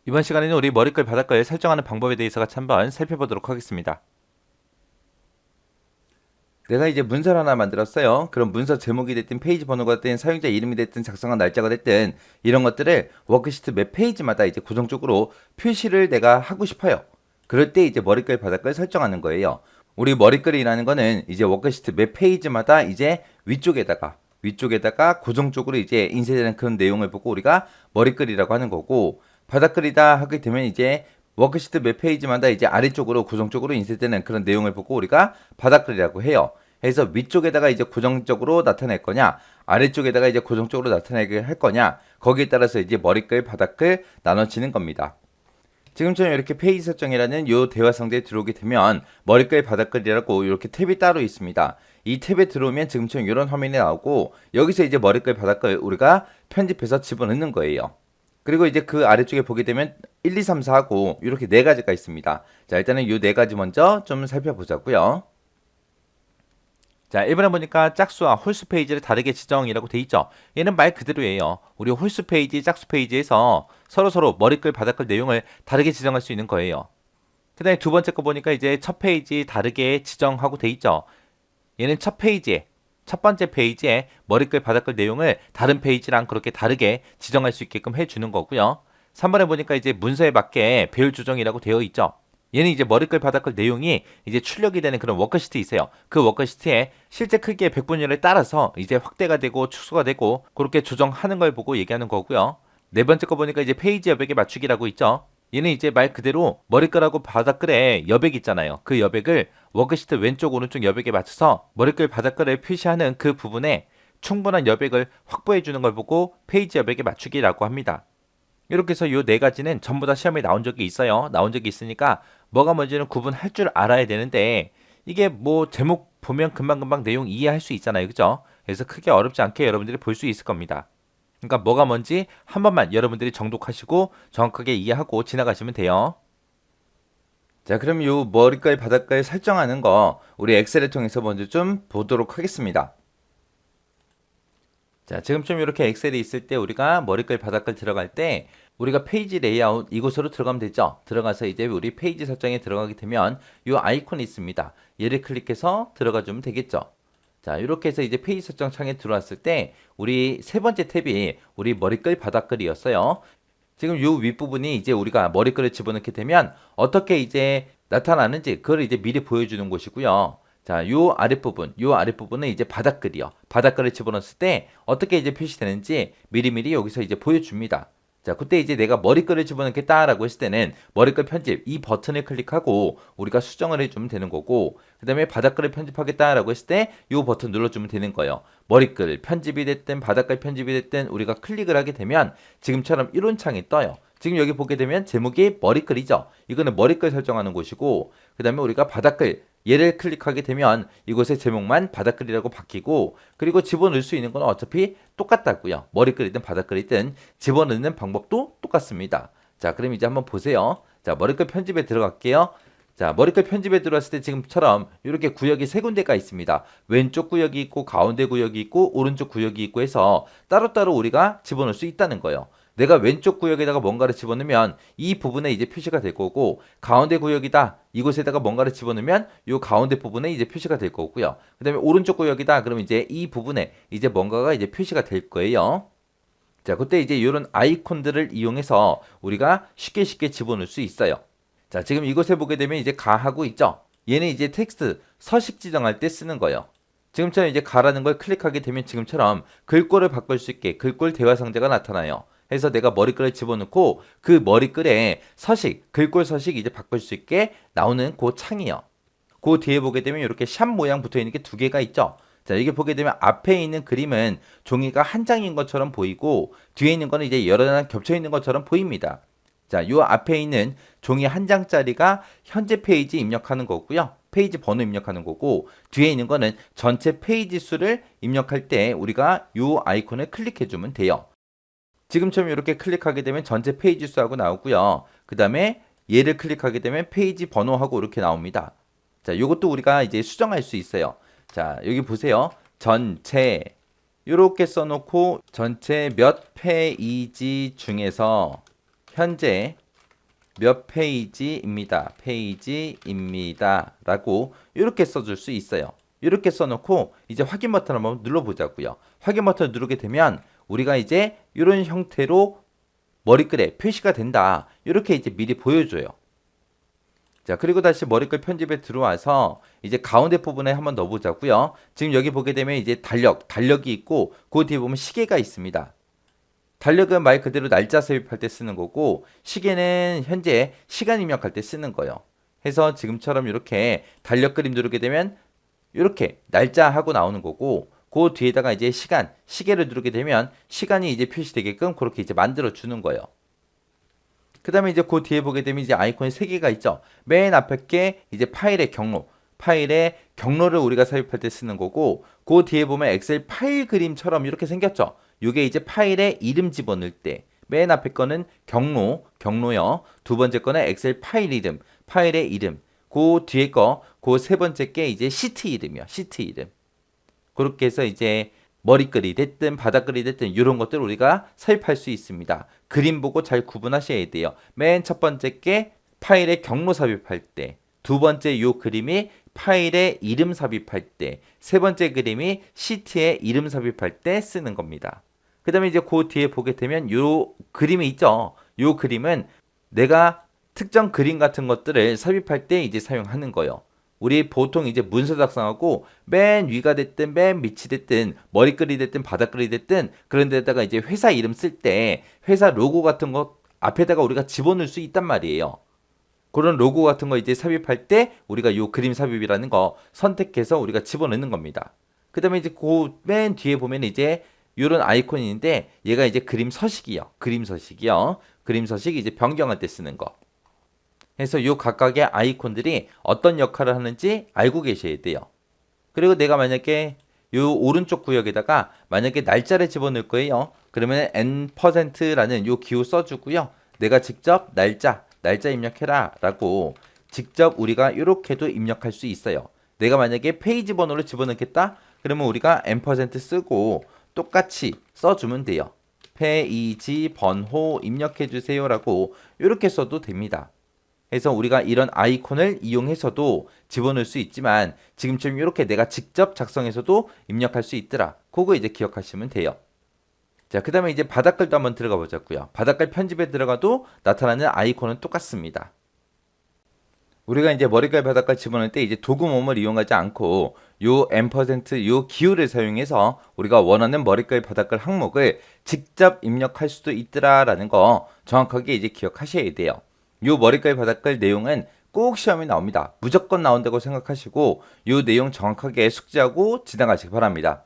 이번 시간에는 우리 머리글 바닥글 설정하는 방법에 대해서 같이 한번 살펴보도록 하겠습니다. 내가 이제 문서를 하나 만들었어요. 그럼 문서 제목이 됐든 페이지 번호가 됐든 사용자 이름이 됐든 작성한 날짜가 됐든 이런 것들을 워크시트 몇 페이지마다 이제 고정적으로 표시를 내가 하고 싶어요. 그럴 때 이제 머리글 바닥글 설정하는 거예요. 우리 머리글이라는 거는 이제 워크시트 몇 페이지마다 이제 위쪽에다가 고정적으로 이제 인쇄되는 그런 내용을 보고 우리가 머리글이라고 하는 거고, 바닥글이다 하게 되면 이제 워크시트 몇 페이지마다 이제 아래쪽으로 고정적으로 인쇄되는 그런 내용을 보고 우리가 바닥글이라고 해요. 그래서 위쪽에다가 이제 고정적으로 나타낼 거냐, 아래쪽에다가 이제 고정적으로 나타내게 할 거냐, 거기에 따라서 이제 머리글, 바닥글 나눠지는 겁니다. 지금처럼 이렇게 페이지 설정이라는 요 대화 상자에 들어오게 되면 머리글, 바닥글이라고 이렇게 탭이 따로 있습니다. 이 탭에 들어오면 지금처럼 이런 화면이 나오고, 여기서 이제 머리글, 바닥글 우리가 편집해서 집어넣는 거예요. 그리고 이제 그 아래쪽에 보게 되면 1, 2, 3, 4 하고 이렇게 네 가지가 있습니다. 자, 일단은 이 네 가지 먼저 좀 살펴보자고요. 자, 1번에 보니까 짝수와 홀수 페이지를 다르게 지정이라고 돼 있죠. 얘는 말 그대로예요. 우리 홀수 페이지, 짝수 페이지에서 서로 머리글, 바닥글 내용을 다르게 지정할 수 있는 거예요. 그 다음에 두 번째 거 보니까 이제 첫 페이지 다르게 지정하고 돼 있죠. 얘는 첫 번째 페이지에 머리글, 바닥글 내용을 다른 페이지랑 그렇게 다르게 지정할 수 있게끔 해주는 거고요. 3번에 보니까 이제 문서에 맞게 배열 조정이라고 되어 있죠. 얘는 이제 머리글, 바닥글 내용이 이제 출력이 되는 그런 워크시트 있어요. 그 워크시트에 실제 크기의 백분율에 따라서 이제 확대가 되고 축소가 되고 그렇게 조정하는 걸 보고 얘기하는 거고요. 네 번째 거 보니까 이제 페이지 여백에 맞추기라고 있죠. 얘는 이제 말 그대로 머리글하고 바닥글에 여백 있잖아요. 그 여백을 워크시트 왼쪽 오른쪽 여백에 맞춰서 머리글 바닥글을 표시하는 그 부분에 충분한 여백을 확보해 주는 걸 보고 페이지 여백에 맞추기라고 합니다. 이렇게 해서 이 네 가지는 전부 다 시험에 나온 적이 있어요. 나온 적이 있으니까 뭐가 뭔지는 구분할 줄 알아야 되는데, 이게 뭐 제목 보면 금방금방 내용 이해할 수 있잖아요. 그죠? 그래서 크게 어렵지 않게 여러분들이 볼 수 있을 겁니다. 그러니까 뭐가 뭔지 한 번만 여러분들이 정독하시고 정확하게 이해하고 지나가시면 돼요. 자, 그럼 요 머리글, 바닥글 설정하는 거 우리 엑셀을 통해서 먼저 좀 보도록 하겠습니다. 자, 지금 좀 이렇게 엑셀이 있을 때 우리가 머리글, 바닥글 들어갈 때 우리가 페이지 레이아웃 이곳으로 들어가면 되죠. 들어가서 이제 우리 페이지 설정에 들어가게 되면 이 아이콘이 있습니다. 얘를 클릭해서 들어가 주면 되겠죠. 자, 이렇게 해서 이제 페이지 설정 창에 들어왔을 때 우리 세 번째 탭이 우리 머리글, 바닥글이었어요. 지금 요 윗부분이 이제 우리가 머리글을 집어넣게 되면 어떻게 이제 나타나는지 그걸 이제 미리 보여주는 곳이고요. 자, 요 아랫부분은 이제 바닥글이요. 바닥글을 집어넣었을 때 어떻게 이제 표시되는지 미리미리 여기서 이제 보여줍니다. 자, 그때 이제 내가 머리글을 집어넣겠다라고 했을 때는 머리글 편집 이 버튼을 클릭하고 우리가 수정을 해주면 되는 거고, 그 다음에 바닥글을 편집하겠다라고 했을 때 이 버튼 눌러주면 되는 거예요. 머리글 편집이 됐든 바닥글 편집이 됐든 우리가 클릭을 하게 되면 지금처럼 이런 창이 떠요. 지금 여기 보게 되면 제목이 머리글이죠. 이거는 머리글 설정하는 곳이고, 그 다음에 우리가 바닥글 얘를 클릭하게 되면 이곳의 제목만 바닥글이라고 바뀌고, 그리고 집어넣을 수 있는 건 어차피 똑같다고요. 머리글이든 바닥글이든 집어넣는 방법도 똑같습니다. 자, 그럼 이제 한번 보세요. 자, 머리글 편집에 들어갈게요. 자, 머리글 편집에 들어왔을 때 지금처럼 이렇게 구역이 세 군데가 있습니다. 왼쪽 구역이 있고 가운데 구역이 있고 오른쪽 구역이 있고 해서 따로따로 우리가 집어넣을 수 있다는 거예요. 내가 왼쪽 구역에다가 뭔가를 집어넣으면 이 부분에 이제 표시가 될 거고, 가운데 구역이다 이곳에다가 뭔가를 집어넣으면 이 가운데 부분에 이제 표시가 될 거고요. 그 다음에 오른쪽 구역이다 그러면 이제 이 부분에 이제 뭔가가 이제 표시가 될 거예요. 자, 그때 이제 이런 아이콘들을 이용해서 우리가 쉽게 집어넣을 수 있어요. 자, 지금 이곳에 보게 되면 이제 가하고 있죠. 얘는 이제 텍스트 서식 지정할 때 쓰는 거예요. 지금처럼 이제 가라는 걸 클릭하게 되면 지금처럼 글꼴을 바꿀 수 있게 글꼴 대화 상자가 나타나요. 해서 내가 머리글을 집어넣고 그 머리글에 서식, 글꼴 서식 이제 바꿀 수 있게 나오는 그 창이요. 그 뒤에 보게 되면 이렇게 샵 모양 붙어 있는 게 두 개가 있죠. 자, 이게 보게 되면 앞에 있는 그림은 종이가 한 장인 것처럼 보이고 뒤에 있는 거는 이제 여러 장 겹쳐 있는 것처럼 보입니다. 자, 요 앞에 있는 종이 한 장짜리가 현재 페이지 입력하는 거고요. 페이지 번호 입력하는 거고, 뒤에 있는 거는 전체 페이지 수를 입력할 때 우리가 요 아이콘을 클릭해 주면 돼요. 지금처럼 이렇게 클릭하게 되면 전체 페이지 수하고 나오고요. 그 다음에 얘를 클릭하게 되면 페이지 번호하고 이렇게 나옵니다. 자, 이것도 우리가 이제 수정할 수 있어요. 자, 여기 보세요. 전체 이렇게 써놓고 전체 몇 페이지 중에서 현재 몇 페이지입니다. 페이지입니다. 라고 이렇게 써줄 수 있어요. 이렇게 써놓고 이제 확인 버튼 한번 눌러보자고요. 확인 버튼 누르게 되면 우리가 이제 이런 형태로 머리글에 표시가 된다. 이렇게 이제 미리 보여줘요. 자, 그리고 다시 머리글 편집에 들어와서 이제 가운데 부분에 한번 넣어보자고요. 지금 여기 보게 되면 이제 달력이 있고 그 뒤에 보면 시계가 있습니다. 달력은 말 그대로 날짜 삽입할 때 쓰는 거고 시계는 현재 시간 입력할 때 쓰는 거예요. 해서 지금처럼 이렇게 달력 그림 누르게 되면 이렇게 날짜하고 나오는 거고 그 뒤에다가 이제 시계를 누르게 되면 시간이 이제 표시되게끔 그렇게 이제 만들어 주는 거예요. 그 다음에 이제 그 뒤에 보게 되면 이제 아이콘이 3개가 있죠. 맨 앞에 게 이제 파일의 경로를 우리가 삽입할 때 쓰는 거고 그 뒤에 보면 엑셀 파일 그림처럼 이렇게 생겼죠. 이게 이제 파일에 이름 집어넣을 때 맨 앞에 거는 경로요. 두 번째 거는 엑셀 파일 이름, 파일의 이름. 그 뒤에 그 세 번째 게 이제 시트 이름이요. 시트 이름. 그렇게 해서 이제 머리글이 됐든 바닥글이 됐든 이런 것들 우리가 삽입할 수 있습니다. 그림 보고 잘 구분하셔야 돼요. 맨 첫 번째 게 파일의 경로 삽입할 때, 두 번째 요 그림이 파일의 이름 삽입할 때, 세 번째 그림이 시트의 이름 삽입할 때 쓰는 겁니다. 그 다음에 이제 그 뒤에 보게 되면 요 그림이 있죠. 요 그림은 내가 특정 그림 같은 것들을 삽입할 때 이제 사용하는 거예요. 우리 보통 이제 문서 작성하고 맨 위가 됐든 맨 밑이 됐든 머리글이 됐든 바닥글이 됐든 그런 데다가 이제 회사 이름 쓸 때 회사 로고 같은 거 앞에다가 우리가 집어넣을 수 있단 말이에요. 그런 로고 같은 거 이제 삽입할 때 우리가 요 그림 삽입이라는 거 선택해서 우리가 집어넣는 겁니다. 그 다음에 이제 그 맨 뒤에 보면 이제 요런 아이콘이 있는데 얘가 이제 그림 서식이요. 그림 서식 이제 변경할 때 쓰는 거. 해서 요 각각의 아이콘들이 어떤 역할을 하는지 알고 계셔야 돼요. 그리고 내가 만약에 요 오른쪽 구역에다가 만약에 날짜를 집어넣을 거예요. 그러면 n%라는 요 기호 써주고요. 내가 직접 날짜 입력해라 라고 직접 우리가 이렇게도 입력할 수 있어요. 내가 만약에 페이지 번호를 집어넣겠다? 그러면 우리가 n% 쓰고 똑같이 써주면 돼요. 페이지 번호 입력해 주세요 라고 이렇게 써도 됩니다. 그래서 우리가 이런 아이콘을 이용해서도 집어넣을 수 있지만 지금처럼 이렇게 내가 직접 작성해서도 입력할 수 있더라. 그거 이제 기억하시면 돼요. 자, 그 다음에 이제 바닥글도 한번 들어가 보자고요. 바닥글 편집에 들어가도 나타나는 아이콘은 똑같습니다. 우리가 이제 머리글 바닥글 집어넣을 때 이제 도구모음을 이용하지 않고 요 n% 요 기호를 사용해서 우리가 원하는 머리글 바닥글 항목을 직접 입력할 수도 있더라라는 거 정확하게 이제 기억하셔야 돼요. 요 머리글 바닥글 내용은 꼭 시험에 나옵니다. 무조건 나온다고 생각하시고 요 내용 정확하게 숙지하고 지나가시기 바랍니다.